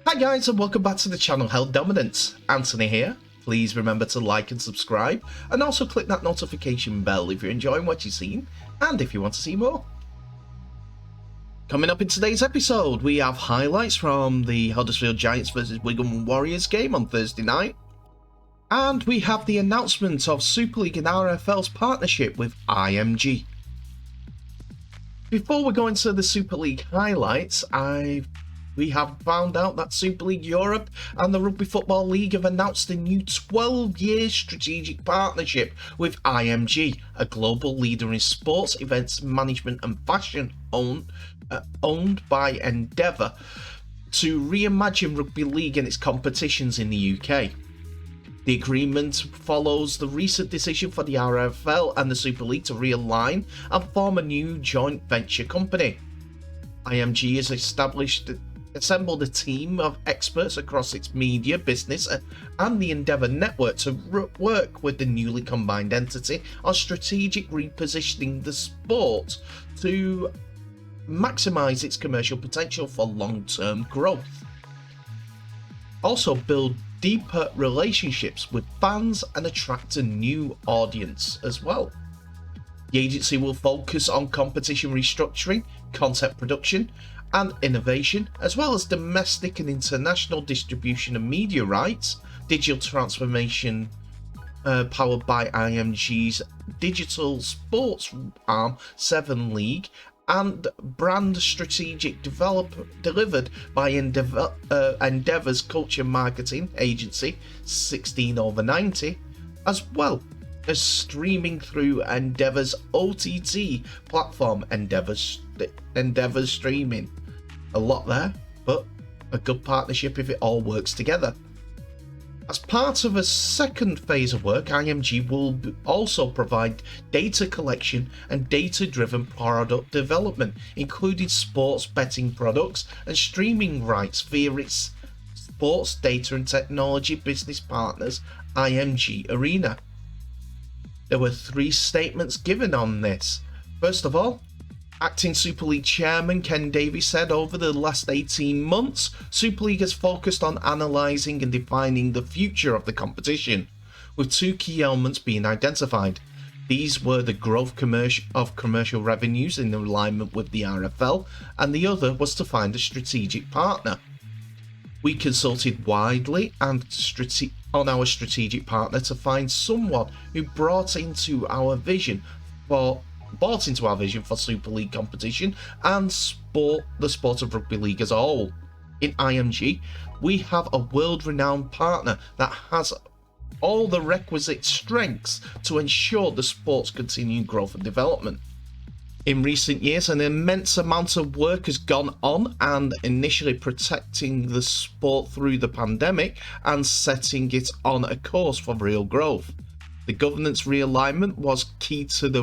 Hi guys and welcome back to the channel Held Dominance. Anthony here. Please remember to like and subscribe and also click that notification bell if you're enjoying what you've seen and if you want to see more. Coming up in today's episode, we have highlights from the Huddersfield Giants vs Wigan Warriors game on Thursday night. And we have the announcement of Super League and RFL's partnership with IMG. Before we go into the Super League highlights, we have found out that Super League Europe and the Rugby Football League have announced a new 12-year strategic partnership with IMG, a global leader in sports, events, management and fashion owned by Endeavour, to reimagine Rugby League and its competitions in the UK. The agreement follows the recent decision for the RFL and the Super League to realign and form a new joint venture company. IMG has assembled a team of experts across its media, business and the Endeavour network to work with the newly combined entity on strategic repositioning the sport to maximise its commercial potential for long-term growth. Also build deeper relationships with fans and attract a new audience as well. The agency will focus on competition restructuring, content production and innovation, as well as domestic and international distribution of media rights, digital transformation powered by IMG's digital sports arm 7 League, and brand strategic delivered by Endeavour's culture marketing agency 16/90, as well as streaming through Endeavour's OTT platform Endeavour Streaming. A lot there, but a good partnership if it all works together. As part of a second phase of work, IMG will also provide data collection and data-driven product development, including sports betting products and streaming rights via its sports data and technology business partners, IMG Arena. There were 3 statements given on this. First of all, Acting Super League Chairman Ken Davies said over the last 18 months, Super League has focused on analysing and defining the future of the competition, with 2 key elements being identified. These were the growth of commercial revenues in alignment with the RFL, and the other was to find a strategic partner. We consulted widely on our strategic partner to find someone who bought into our vision for Super League competition and the sport of rugby league as a whole. In IMG, we have a world-renowned partner that has all the requisite strengths to ensure the sport's continued growth and development. In recent years, an immense amount of work has gone on and initially protecting the sport through the pandemic and setting it on a course for real growth. The governance realignment was key to the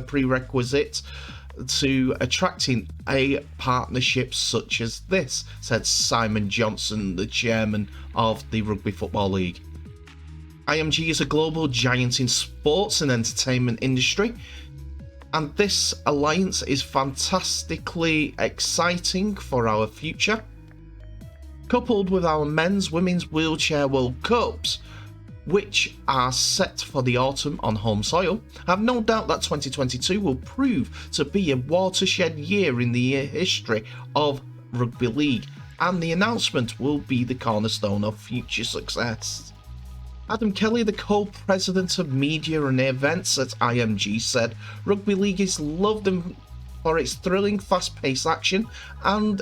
prerequisite to attracting a partnership such as this, said Simon Johnson, the chairman of the Rugby Football League. IMG is a global giant in sports and entertainment industry, and this alliance is fantastically exciting for our future. Coupled with our men's, women's wheelchair World Cups, which are set for the autumn on home soil, I have no doubt that 2022 will prove to be a watershed year in the history of Rugby League, and the announcement will be the cornerstone of future success. Adam Kelly, the co-president of media and events at IMG, said Rugby League is loved for its thrilling, fast-paced action, and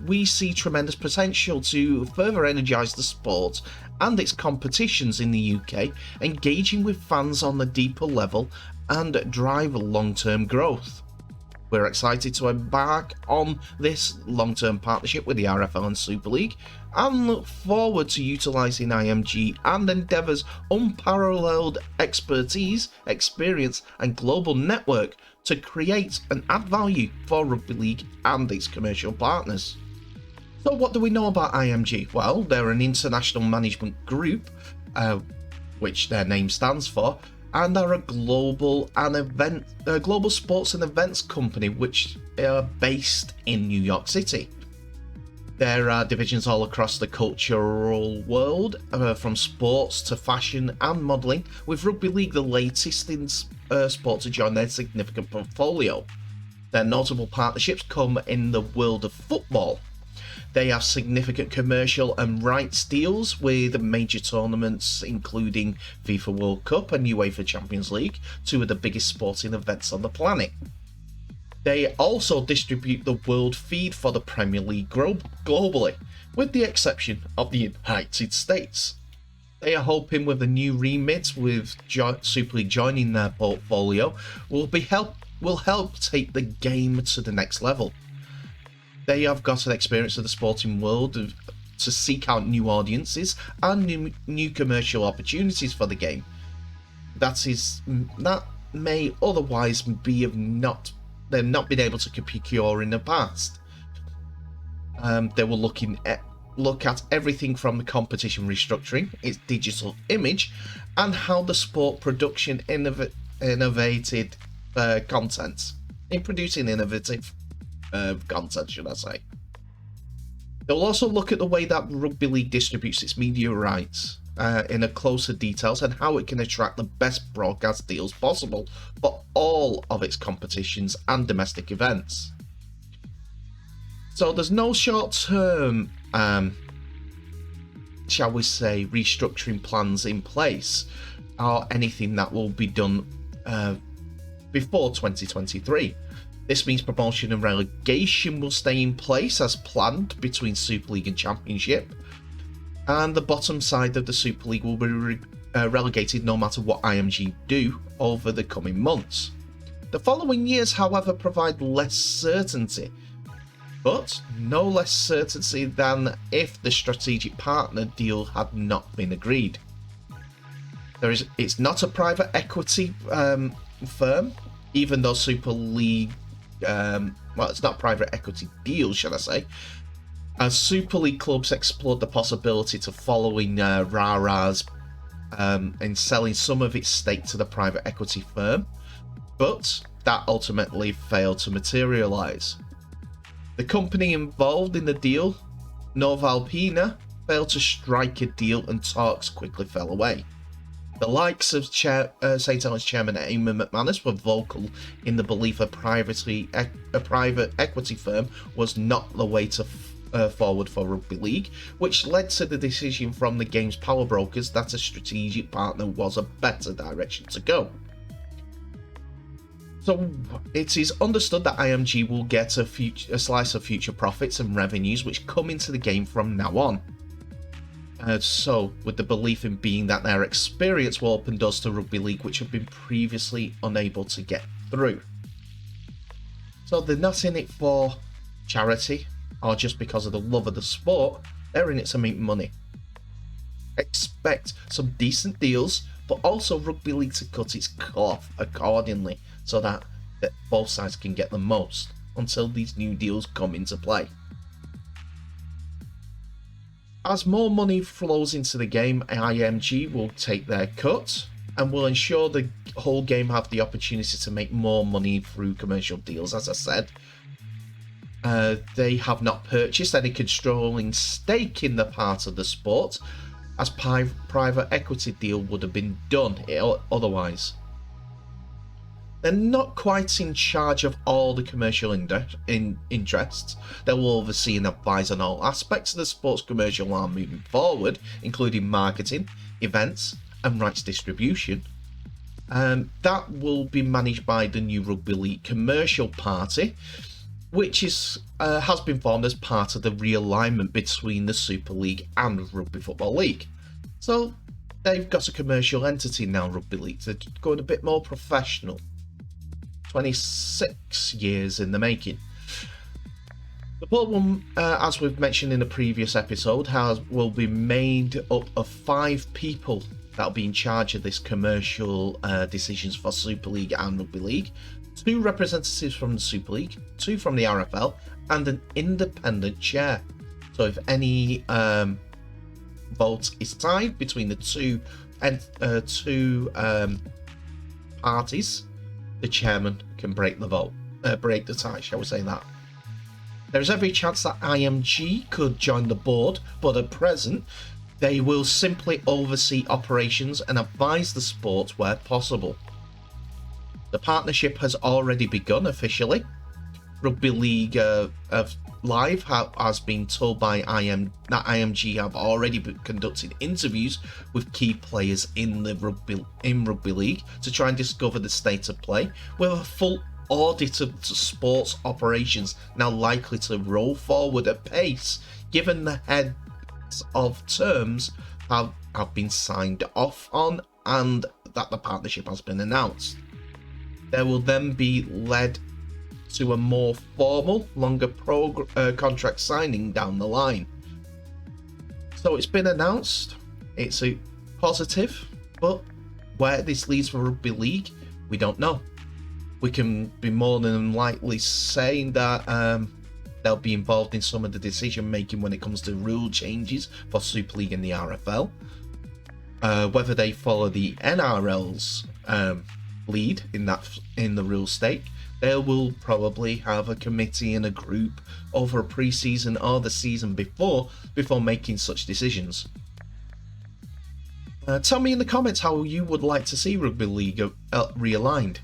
we see tremendous potential to further energise the sport and its competitions in the UK, engaging with fans on a deeper level and drive long-term growth. We're excited to embark on this long-term partnership with the RFL and Super League and look forward to utilising IMG and Endeavour's unparalleled expertise, experience and global network to create and add value for Rugby League and its commercial partners. So what do we know about IMG? Well, they're an international management group, which their name stands for, and are a global sports and events company which are based in New York City. There are divisions all across the cultural world, from sports to fashion and modelling, with rugby league the latest in sport to join their significant portfolio. Their notable partnerships come in the world of football. They have significant commercial and rights deals with major tournaments including FIFA World Cup and UEFA Champions League, two of the biggest sporting events on the planet. They also distribute the world feed for the Premier League globally, with the exception of the United States. They are hoping with a new remit with Super League joining their portfolio will help take the game to the next level. They have got an experience of the sporting world to seek out new audiences and new commercial opportunities for the game. That may otherwise they've not been able to procure in the past. They will look at everything from the competition restructuring, its digital image, and how the sport production innovated content. In producing innovative content, should I say. They'll also look at the way that Rugby League distributes its media rights in a closer details and how it can attract the best broadcast deals possible for all of its competitions and domestic events. So there's no short-term, shall we say, restructuring plans in place or anything that will be done before 2023. This means promotion and relegation will stay in place as planned between Super League and Championship, and the bottom side of the Super League will be relegated no matter what IMG do over the coming months. The following years, however, provide less certainty, but no less certainty than if the strategic partner deal had not been agreed. It's not a private equity firm, even though Super League, it's not private equity deal, should I say, as Super League clubs explored the possibility to following Rara's in selling some of its stake to the private equity firm, but that ultimately failed to materialise. The company involved in the deal, Novalpina, failed to strike a deal and talks quickly fell away. The likes of St. Helens chairman Eamon McManus were vocal in the belief a private equity firm was not the way to forward for Rugby League, which led to the decision from the game's power brokers that a strategic partner was a better direction to go. So it is understood that IMG will get a slice of future profits and revenues which come into the game from now on. So, with the belief in being that their experience will open doors to Rugby League which have been previously unable to get through. So they're not in it for charity or just because of the love of the sport, they're in it to make money. Expect some decent deals, but also Rugby League to cut its cloth accordingly so that both sides can get the most until these new deals come into play. As more money flows into the game, IMG will take their cut and will ensure the whole game have the opportunity to make more money through commercial deals, as I said. They have not purchased any controlling stake in the part of the sport, as private equity deal would have been done otherwise. They're not quite in charge of all the commercial interests. They will oversee and advise on all aspects of the sports commercial arm moving forward, including marketing, events, and rights distribution. That will be managed by the new Rugby League Commercial Party, which has been formed as part of the realignment between the Super League and Rugby Football League. So they've got a commercial entity now, Rugby League, to go a bit more professional. 26 years in the making. The board will, as we've mentioned in the previous episode, will be made up of 5 people that'll be in charge of this commercial decisions for Super League and Rugby League. 2 representatives from the Super League, 2 from the RFL, and an independent chair. So if any vote is tied between the two parties, the chairman can break the tie, shall we say that. There's every chance that IMG could join the board, but at present, they will simply oversee operations and advise the sport where possible. The partnership has already begun officially. Rugby League Live has been told by that IMG have already conducted interviews with key players in rugby league to try and discover the state of play, with a full audit of sports operations now likely to roll forward at pace, given the heads of terms have been signed off on and that the partnership has been announced. There will then be led to a more formal, longer contract signing down the line. So it's been announced, it's a positive, but where this leads for rugby league, we don't know. We can be more than likely saying that they'll be involved in some of the decision making when it comes to rule changes for Super League and the RFL. Whether they follow the NRL's lead in the rule stake, they will probably have a committee and a group over a pre-season or the season before making such decisions. Tell me in the comments how you would like to see rugby league realigned.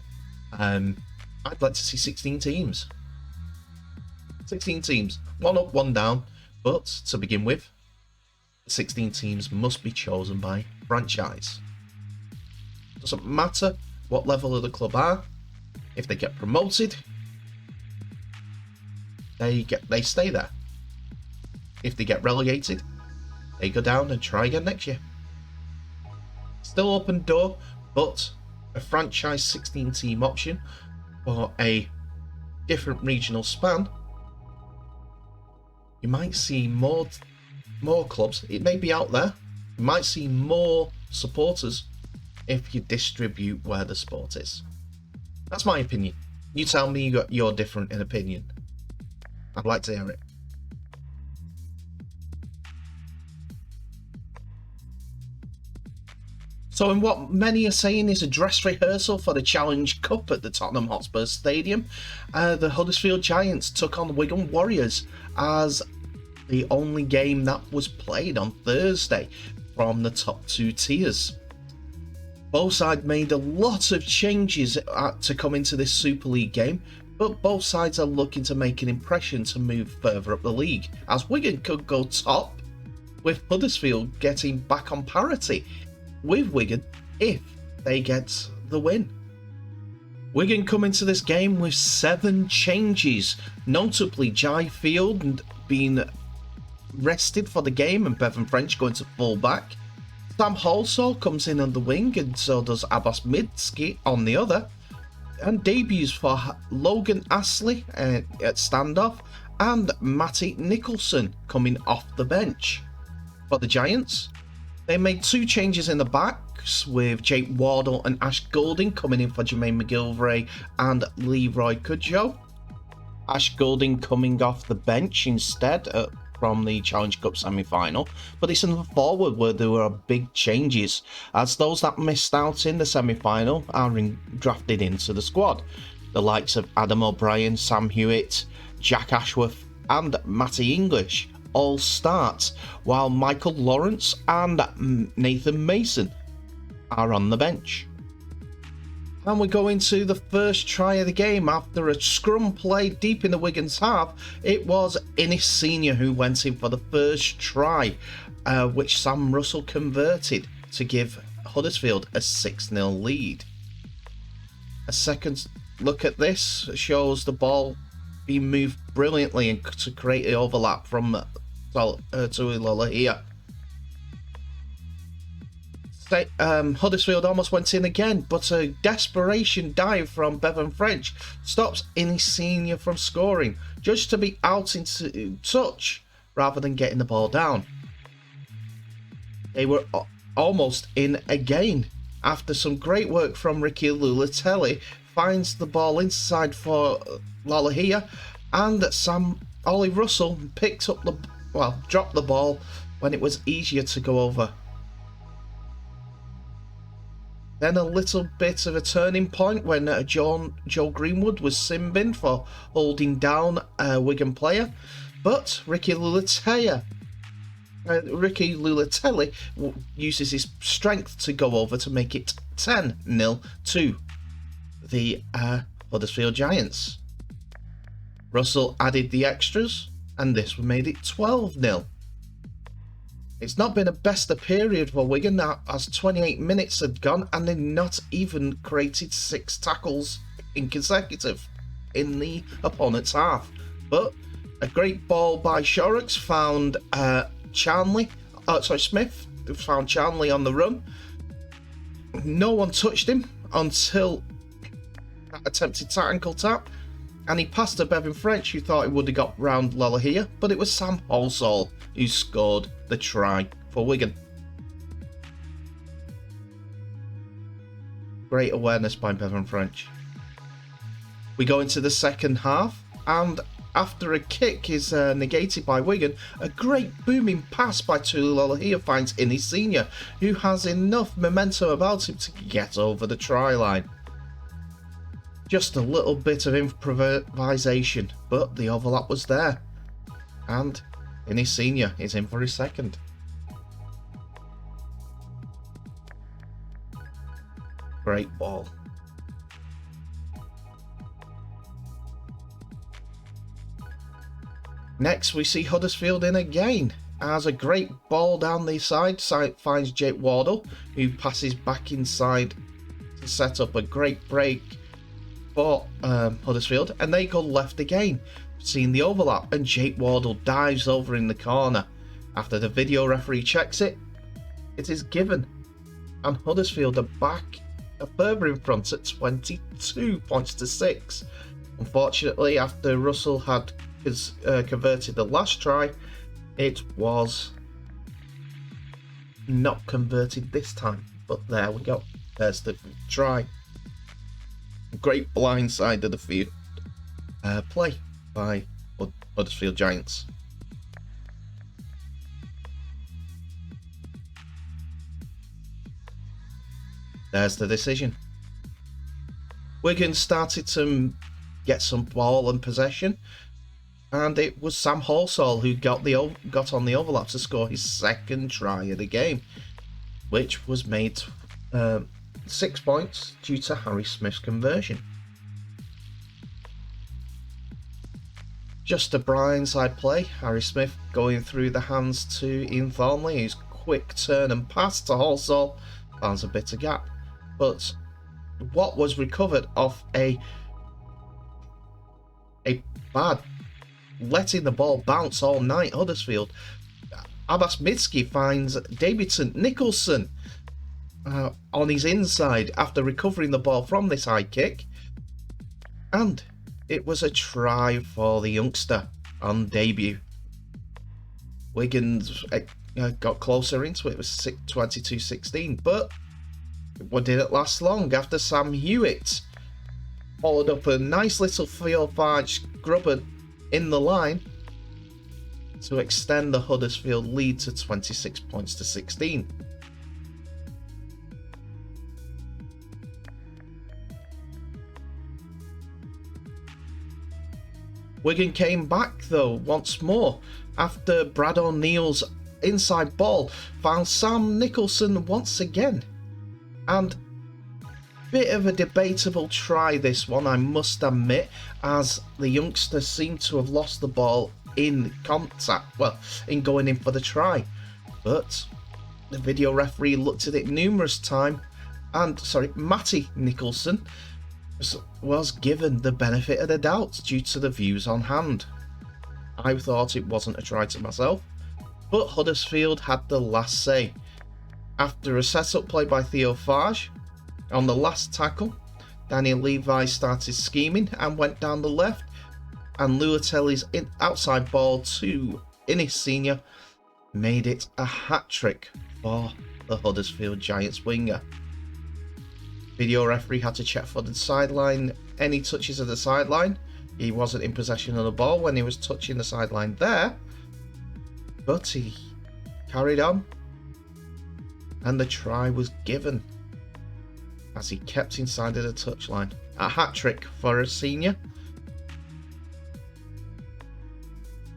I'd like to see 16 teams. 16 teams, one up, one down, but to begin with, 16 teams must be chosen by franchise. Doesn't matter what level of the club are. If they get promoted, they stay there. If they get relegated, they go down and try again next year. Still open door, but a franchise 16 team option for a different regional span, you might see more clubs. It may be out there. You might see more supporters if you distribute where the sport is. That's my opinion. You tell me you're different in opinion. I'd like to hear it. So in what many are saying is a dress rehearsal for the Challenge Cup at the Tottenham Hotspur Stadium, the Huddersfield Giants took on the Wigan Warriors as the only game that was played on Thursday from the top two tiers. Both sides made a lot of changes to come into this Super League game, but both sides are looking to make an impression to move further up the league, as Wigan could go top, with Huddersfield getting back on parity with Wigan if they get the win. Wigan come into this game with 7 changes, notably Jai Field being rested for the game and Bevan French going to full back. Sam Halsall comes in on the wing, and so does Abbas Midski on the other. And debuts for Logan Astley at standoff and Matty Nicholson coming off the bench. For the Giants, they made 2 changes in the backs, with Jake Wardle and Ash Goulding coming in for Jermaine McGilvray and Leroy Cudjoe. Ash Goulding coming off the bench instead from the Challenge Cup semi-final, but it's in the forward where there were big changes, as those that missed out in the semi-final are drafted into the squad. The likes of Adam O'Brien, Sam Hewitt, Jack Ashworth and Matty English all start, while Michael Lawrence and Nathan Mason are on the bench. And we go into the first try of the game. After a scrum play deep in the Wigan's half, it was Innes Senior who went in for the first try, which Sam Russell converted to give Huddersfield a 6-0 lead. A second look at this shows the ball being moved brilliantly and to create the overlap from Tuilala here. Huddersfield almost went in again, but a desperation dive from Bevan French stops Innes Senior from scoring, judged to be out into touch rather than getting the ball down. They were almost in again after some great work from Ricky Lulatelli finds the ball inside for Lalahia, and Ollie Russell dropped the ball when it was easier to go over. Then a little bit of a turning point when Joe Greenwood was sin-binned for holding down a Wigan player, but Ricky Lulatelli uses his strength to go over to make it 10-0 to the Huddersfield Giants. Russell added the extras, and this made it 12-0. It's not been a best of period for Wigan as 28 minutes had gone and they'd not even created 6 tackles in consecutive in the opponent's half. But a great ball by Shorrocks found Smith found Charnley on the run. No one touched him until that attempted ankle tap, and he passed to Bevan French, who thought he would have got round Lolohea, but it was Sam Halsall who scored the try for Wigan. Great awareness by Bevan French. We go into the second half, and after a kick is negated by Wigan, a great booming pass by Tulu Lolohea finds Innie Senior, who has enough momentum about him to get over the try line. Just a little bit of improvisation, but the overlap was there, and Innie Senior is in for his second. Great ball. Next we see Huddersfield in again, as a great ball down the side finds Jake Wardle, who passes back inside to set up a great break for Huddersfield, and they go left again, seeing the overlap, and Jake Wardle dives over in the corner. After the video referee checks it, it is given, and Huddersfield are back further in front at 22 points to 6. Unfortunately, after Russell had converted the last try, it was not converted this time, but there we go, there's the try. Great blind side of the field play by Huddersfield Giants. There's the decision. Wigan started to get some ball and possession, and it was Sam Halsall who got on the overlap to score his second try of the game, which was made 6 points due to Harry Smith's conversion. Just a blindside play, Harry Smith going through the hands to Ian Thornley, whose quick turn and pass to Halsall finds a bit of gap. But what was recovered off a bad letting the ball bounce all night Huddersfield, Abbas Mitski finds debutant Nicholson on his inside after recovering the ball from this high kick, and it was a try for the youngster on debut. Wigan's got closer into it, it was 22-16, but it didn't last long after Sam Hewitt followed up a nice little Farge grubber in the line to extend the Huddersfield lead to 26 points to 16. Wigan came back though once more after Brad O'Neill's inside ball found Sam Nicholson once again, and bit of a debatable try this one, I must admit, as the youngster seemed to have lost the ball in contact, in going in for the try, but the video referee looked at it numerous times, and Matty Nicholson was given the benefit of the doubt due to the views on hand. I thought it wasn't a try to myself, but Huddersfield had the last say. After a set-up play by Theo Farge, on the last tackle, Daniel Levi started scheming and went down the left, and Lulatelli's outside ball to Innie Senior made it a hat-trick for the Huddersfield Giants winger. Video referee had to check for the sideline, any touches of the sideline. He wasn't in possession of the ball when he was touching the sideline there, but he carried on, and the try was given. as he kept inside of the touchline. A hat-trick for a senior,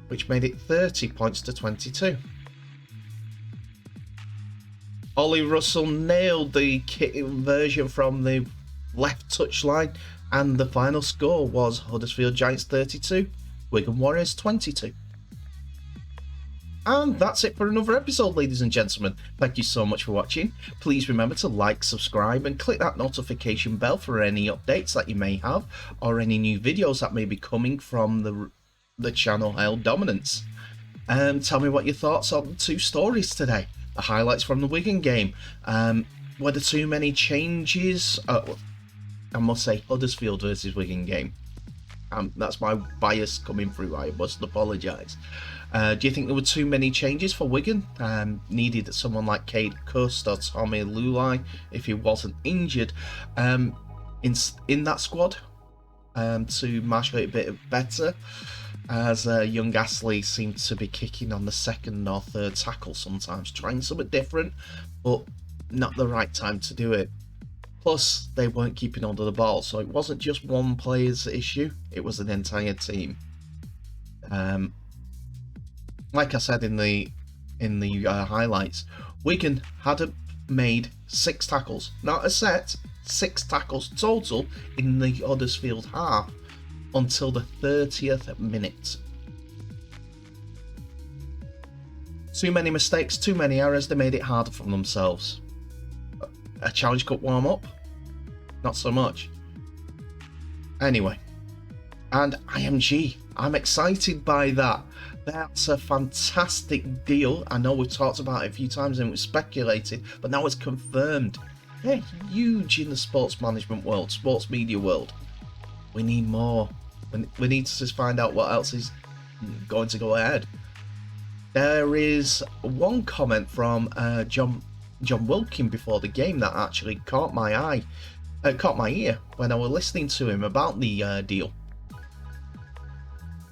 which made it 30 points to 22. Ollie Russell nailed the conversion from the left touchline, and the final score was Huddersfield Giants 32, Wigan Warriors 22. And that's it for another episode, ladies and gentlemen. Thank you so much for watching. Please remember to like, subscribe, and click that notification bell for any updates that you may have, or any new videos that may be coming from the channel Hail Dominance. Tell me what your thoughts on the two stories today. The highlights from the Wigan game. Were there too many changes? I must say Huddersfield versus Wigan game. That's my bias coming through. I must apologise. Do you think there were too many changes for Wigan? Needed someone like Kate Cust or Tommy Lulai if he wasn't injured in that squad to marshal it a bit better, as young Astley seemed to be kicking on the second or third tackle sometimes, trying something different, but not the right time to do it. Plus, they weren't keeping hold of the ball, so it wasn't just one player's issue, it was an entire team. Like I said in the highlights, Wigan had made 6 tackles, not a set, 6 tackles total in the Huddersfield half until the 30th minute. Too many mistakes, too many errors, they made it harder for themselves. A Challenge Cup warm-up? Not so much. Anyway, and IMG, I'm excited by that. That's a fantastic deal. I know we've talked about it a few times and we've speculated, but now it's confirmed. They're huge in the sports management world, sports media world. We need more. We need to just find out what else is going to go ahead. There is one comment from John Wilkin before the game that actually caught my ear when I was listening to him about the deal.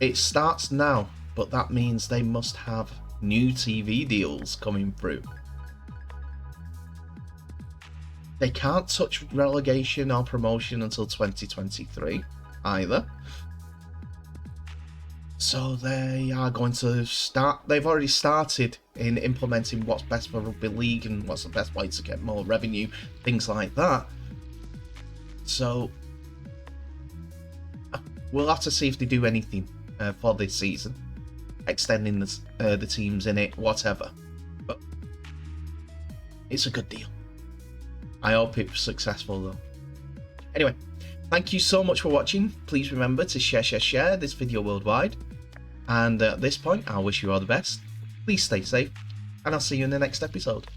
It starts now, but that means they must have new TV deals coming through. They can't touch relegation or promotion until 2023 either. So they are going to start, they've already started in implementing what's best for rugby league and what's the best way to get more revenue, things like that. So we'll have to see if they do anything for this season, extending the teams in it, whatever. But it's a good deal. I hope it's successful though. Anyway, thank you so much for watching. Please remember to share this video worldwide. And at this point, I wish you all the best. Please stay safe, and I'll see you in the next episode.